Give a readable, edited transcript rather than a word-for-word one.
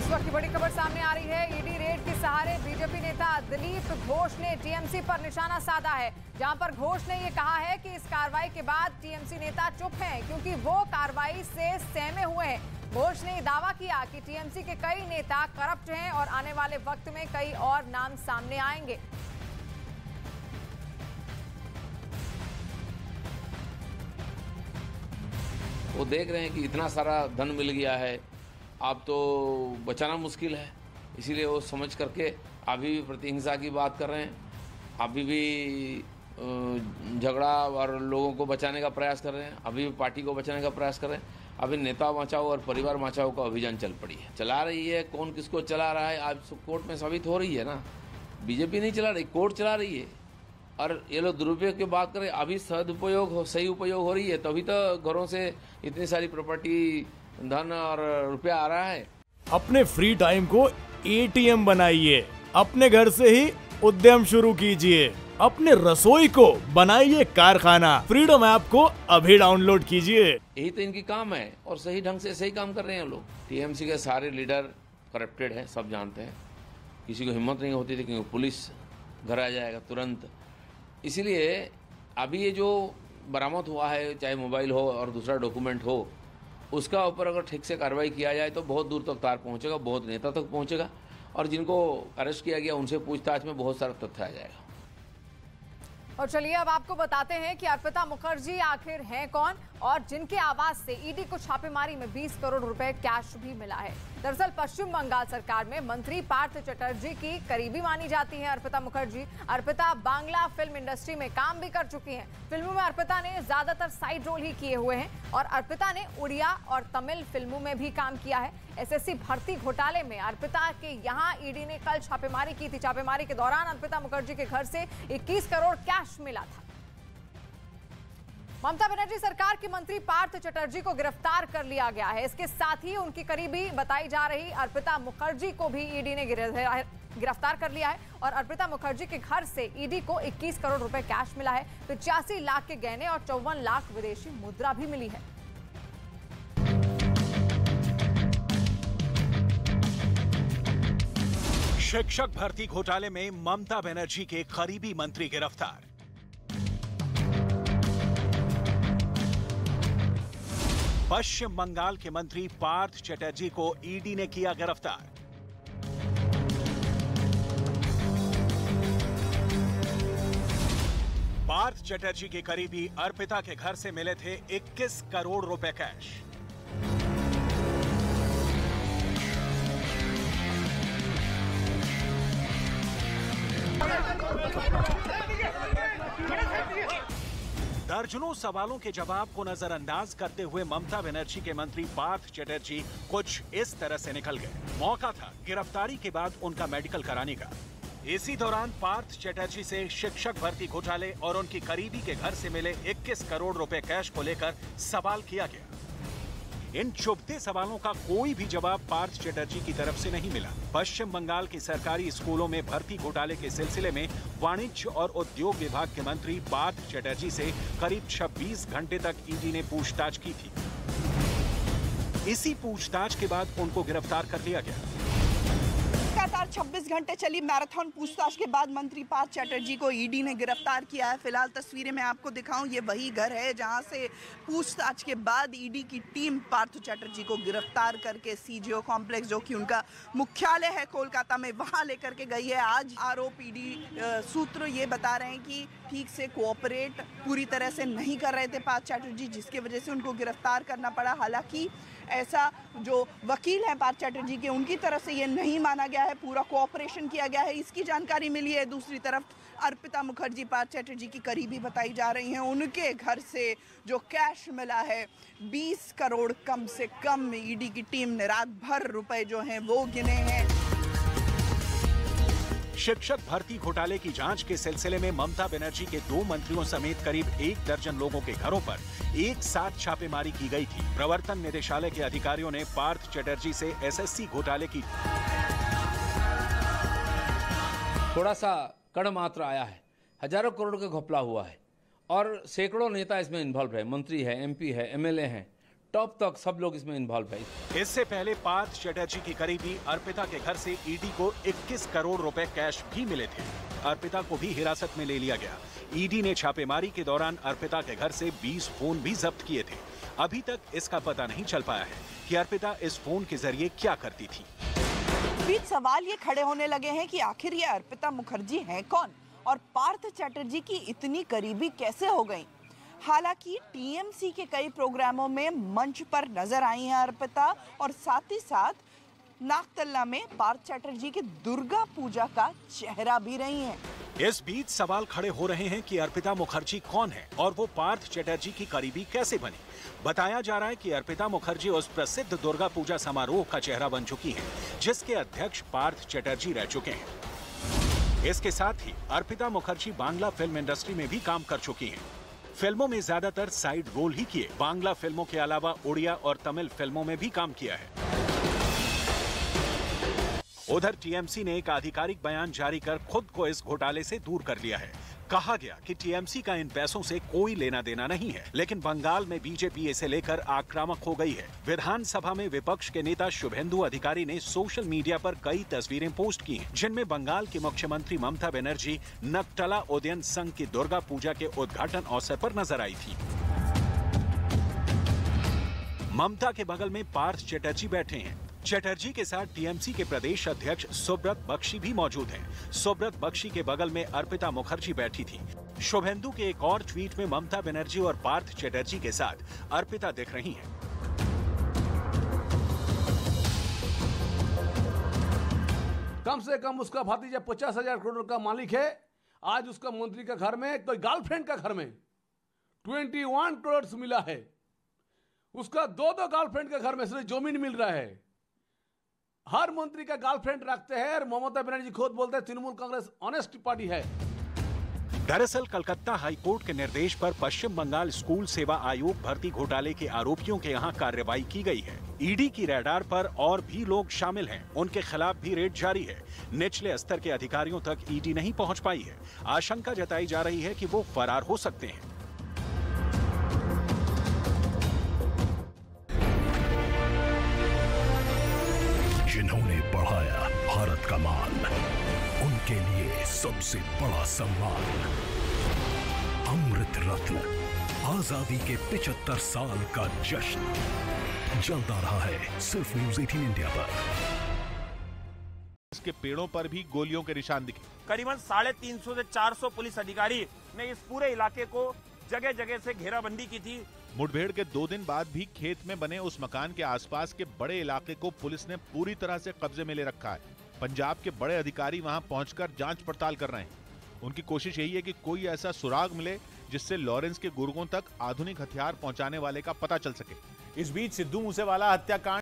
वक्त की बड़ी खबर सामने आ रही है। ईडी रेड के सहारे बीजेपी नेता दिलीप घोष ने टीएमसी पर निशाना साधा है, जहां पर घोष ने ये कहा है कि इस कार्रवाई के बाद टीएमसी नेता चुप हैं क्योंकि वो कार्रवाई से सहमे हुए हैं। घोष ने दावा किया कि टीएमसी के कई नेता करप्ट हैं और आने वाले वक्त में कई और नाम सामने आएंगे। वो देख रहे हैं कि इतना सारा धन मिल गया है, अब तो बचाना मुश्किल है, इसीलिए वो समझ करके अभी भी प्रतिहिंसा की बात कर रहे हैं, अभी भी झगड़ा और लोगों को बचाने का प्रयास कर रहे हैं, अभी भी पार्टी को बचाने का प्रयास कर रहे हैं। अभी नेता बचाओ और परिवार बचाओ का अभियान चल पड़ी है, चला रही है। कौन किसको चला रहा है आज कोर्ट में साबित हो रही है ना। बीजेपी नहीं चला रही, कोर्ट चला रही है। और ये लोग दुरुपयोग की बात करें, अभी सदुपयोग हो, सही उपयोग हो रही है, तभी तो घरों से इतनी सारी प्रॉपर्टी, धन और रुपया आ रहा है। अपने फ्री टाइम को एटीएम बनाइए, अपने घर से ही उद्यम शुरू कीजिए, अपने रसोई को बनाइए कारखाना। फ्रीडम ऐप को अभी डाउनलोड कीजिए। यही तो इनकी काम है और सही ढंग से सही काम कर रहे हैं लोग। टीएमसी के सारे लीडर करप्टेड हैं, सब जानते हैं। किसी को हिम्मत नहीं होती थी क्योंकि पुलिस घर आ जाएगा तुरंत। इसीलिए अभी ये जो बरामद हुआ है, चाहे मोबाइल हो और दूसरा डॉक्यूमेंट हो, उसका ऊपर अगर ठीक से कार्रवाई किया जाए तो बहुत दूर तक तार पहुंचेगा, बहुत नेता तक पहुंचेगा और जिनको अरेस्ट किया गया उनसे पूछताछ में बहुत सारा तथ्य आ जाएगा। और चलिए अब आपको बताते हैं कि अर्पिता मुखर्जी आखिर हैं कौन और जिनके आवाज से ईडी को छापेमारी में 20 करोड़ रुपए कैश भी मिला है। दरअसल पश्चिम बंगाल सरकार में मंत्री पार्थ चटर्जी की करीबी मानी जाती हैं अर्पिता मुखर्जी। अर्पिता बांग्ला फिल्म इंडस्ट्री में काम भी कर चुकी हैं। फिल्मों में अर्पिता ने ज्यादातर साइड रोल ही किए हुए हैं और अर्पिता ने उड़िया और तमिल फिल्मों में भी काम किया है। एसएससी भर्ती घोटाले में अर्पिता के यहाँ ईडी ने कल छापेमारी की थी। छापेमारी के दौरान अर्पिता मुखर्जी के घर से 21 करोड़ कैश मिला था। ममता बनर्जी सरकार के मंत्री पार्थ चटर्जी को गिरफ्तार कर लिया गया है। इसके साथ ही उनकी करीबी बताई जा रही अर्पिता मुखर्जी को भी ईडी ने गिरफ्तार कर लिया है और अर्पिता मुखर्जी के घर से ईडी को 21 करोड़ रुपए कैश मिला है। 85 लाख के गहने और 54 लाख विदेशी मुद्रा भी मिली है। शिक्षक भर्ती घोटाले में ममता बनर्जी के करीबी मंत्री गिरफ्तार। पश्चिम बंगाल के मंत्री पार्थ चटर्जी को ईडी ने किया गिरफ्तार। पार्थ चटर्जी के करीबी अर्पिता के घर से मिले थे 21 करोड़ रुपए कैश। दर्जनों सवालों के जवाब को नजरअंदाज करते हुए ममता बनर्जी के मंत्री पार्थ चटर्जी कुछ इस तरह से निकल गए। मौका था गिरफ्तारी के बाद उनका मेडिकल कराने का। इसी दौरान पार्थ चटर्जी से शिक्षक भर्ती घोटाले और उनकी करीबी के घर से मिले 21 करोड़ रुपए कैश को लेकर सवाल किया गया। इन चुभते सवालों का कोई भी जवाब पार्थ चटर्जी की तरफ से नहीं मिला। पश्चिम बंगाल की सरकारी स्कूलों में भर्ती घोटाले के सिलसिले में वाणिज्य और उद्योग विभाग के मंत्री पार्थ चटर्जी से करीब 26 घंटे तक ईडी ने पूछताछ की थी। इसी पूछताछ के बाद उनको गिरफ्तार कर लिया गया। लगातार 26 घंटे चली मैराथन पूछताछ के बाद मंत्री पार्थ चटर्जी को ईडी ने गिरफ्तार किया है। फिलहाल तस्वीरें मैं आपको दिखाऊं, ये वही घर है जहां से पूछताछ के बाद ईडी की टीम पार्थ चटर्जी को गिरफ्तार करके सीजीओ कॉम्प्लेक्स, जो कि उनका मुख्यालय है कोलकाता में, वहां लेकर के गई है। आज आरोप ईडी सूत्र ये बता रहे हैं कि ठीक से कोऑपरेट पूरी तरह से नहीं कर रहे थे पार्थ चटर्जी, जिसकी वजह से उनको गिरफ्तार करना पड़ा। हालांकि ऐसा जो वकील हैं पार्थ चटर्जी के, उनकी तरफ से ये नहीं माना गया है, पूरा कोऑपरेशन किया गया है, इसकी जानकारी मिली है। दूसरी तरफ अर्पिता मुखर्जी पार्थ चटर्जी की करीबी बताई जा रही हैं। उनके घर से जो कैश मिला है 20 करोड़ कम से कम, ईडी की टीम ने रात भर रुपए जो हैं वो गिने हैं। शिक्षक भर्ती घोटाले की जांच के सिलसिले में ममता बनर्जी के 2 मंत्रियों समेत करीब 1 दर्जन लोगों के घरों पर एक साथ छापेमारी की गई थी। प्रवर्तन निदेशालय के अधिकारियों ने पार्थ चटर्जी से एसएससी घोटाले की थोड़ा सा कड़ मात्र आया है, हजारों करोड़ का घपला हुआ है और सैकड़ों नेता इसमें इन्वॉल्व है। मंत्री है, एमपी है, एमएलए हैं, टॉप तक सब लोग इसमें इन्वॉल्व है। इससे पहले पार्थ चटर्जी की करीबी अर्पिता के घर से ईडी को 21 करोड़ रुपए कैश भी मिले थे। अर्पिता को भी हिरासत में ले लिया गया। ईडी ने छापेमारी के दौरान अर्पिता के घर से 20 फोन भी जब्त किए थे। अभी तक इसका पता नहीं चल पाया है कि अर्पिता इस फोन के जरिए क्या करती थी। बीच सवाल ये खड़े होने लगे हैं कि आखिर ये अर्पिता मुखर्जी हैं कौन और पार्थ चटर्जी की इतनी करीबी कैसे हो गई। हालांकि टीएमसी के कई प्रोग्रामों में मंच पर नजर आई हैं अर्पिता और साथ ही साथ नागतल्ला में पार्थ चटर्जी की दुर्गा पूजा का चेहरा भी रही हैं। इस बीच सवाल खड़े हो रहे हैं कि अर्पिता मुखर्जी कौन है और वो पार्थ चटर्जी की करीबी कैसे बनी। बताया जा रहा है कि अर्पिता मुखर्जी उस प्रसिद्ध दुर्गा पूजा समारोह का चेहरा बन चुकी हैं, जिसके अध्यक्ष पार्थ चटर्जी रह चुके हैं। इसके साथ ही अर्पिता मुखर्जी बांग्ला फिल्म इंडस्ट्री में भी काम कर चुकी हैं। फिल्मों में ज्यादातर साइड रोल ही किए। बांग्ला फिल्मों के अलावा उड़िया और तमिल फिल्मों में भी काम किया है। उधर टीएमसी ने एक आधिकारिक बयान जारी कर खुद को इस घोटाले से दूर कर लिया है। कहा गया कि टीएमसी का इन पैसों से कोई लेना देना नहीं है, लेकिन बंगाल में बीजेपी इसे लेकर आक्रामक हो गई है। विधानसभा में विपक्ष के नेता शुभेंदु अधिकारी ने सोशल मीडिया पर कई तस्वीरें पोस्ट की हैं, जिनमें बंगाल की मुख्यमंत्री ममता बनर्जी नकटला उदयन संघ की दुर्गा पूजा के उद्घाटन अवसर पर नजर आई थी। ममता के बगल में पार्थ चटर्जी बैठे हैं। चटर्जी के साथ टीएमसी के प्रदेश अध्यक्ष सुब्रत बख्शी भी मौजूद हैं। सुब्रत बख्शी के बगल में अर्पिता मुखर्जी बैठी थी। शुभेंदु के एक और ट्वीट में ममता बनर्जी और पार्थ चटर्जी के साथ अर्पिता दिख रही हैं। कम से कम उसका भतीजा 50,000 करोड़ का मालिक है। आज उसका मंत्री का घर में, कोई गर्लफ्रेंड का घर में 21 करोड़ मिला है। उसका दो गर्लफ्रेंड के घर में सिर्फ जमीन मिल रहा है। हर मंत्री का गर्लफ्रेंड रखते हैं और ममता बनर्जी खुद बोलते हैं तृणमूल कांग्रेस ऑनेस्ट पार्टी है। दरअसल कलकत्ता हाईकोर्ट के निर्देश पर पश्चिम बंगाल स्कूल सेवा आयोग भर्ती घोटाले के आरोपियों के यहां कार्रवाई की गई है। ईडी की रडार पर और भी लोग शामिल हैं। उनके खिलाफ भी रेड जारी है। निचले स्तर के अधिकारियों तक ईडी नहीं पहुंच पाई है। आशंका जताई जा रही है कि वो फरार हो सकते हैं। जिन्होंने बढ़ाया भारत का मान, उनके लिए सबसे बड़ा सम्मान अमृत रत्न, आजादी के 75 साल का जश्न चलता रहा है सिर्फ न्यूज़ 18 इंडिया पर। इसके पेड़ों पर भी गोलियों के निशान दिखे। करीबन 350 से 400 पुलिस अधिकारी ने इस पूरे इलाके को जगह जगह से घेराबंदी की थी। मुठभेड़ के 2 दिन बाद भी खेत में बने उस मकान के आसपास के बड़े इलाके को पुलिस ने पूरी तरह से कब्जे में ले रखा है। पंजाब के बड़े अधिकारी वहां पहुंचकर जांच पड़ताल कर रहे हैं। उनकी कोशिश यही है कि कोई ऐसा सुराग मिले जिससे लॉरेंस के गुर्गों तक आधुनिक हथियार पहुंचाने वाले का पता चल सके। इस बीच सिद्धू मूसेवाला हत्याकांड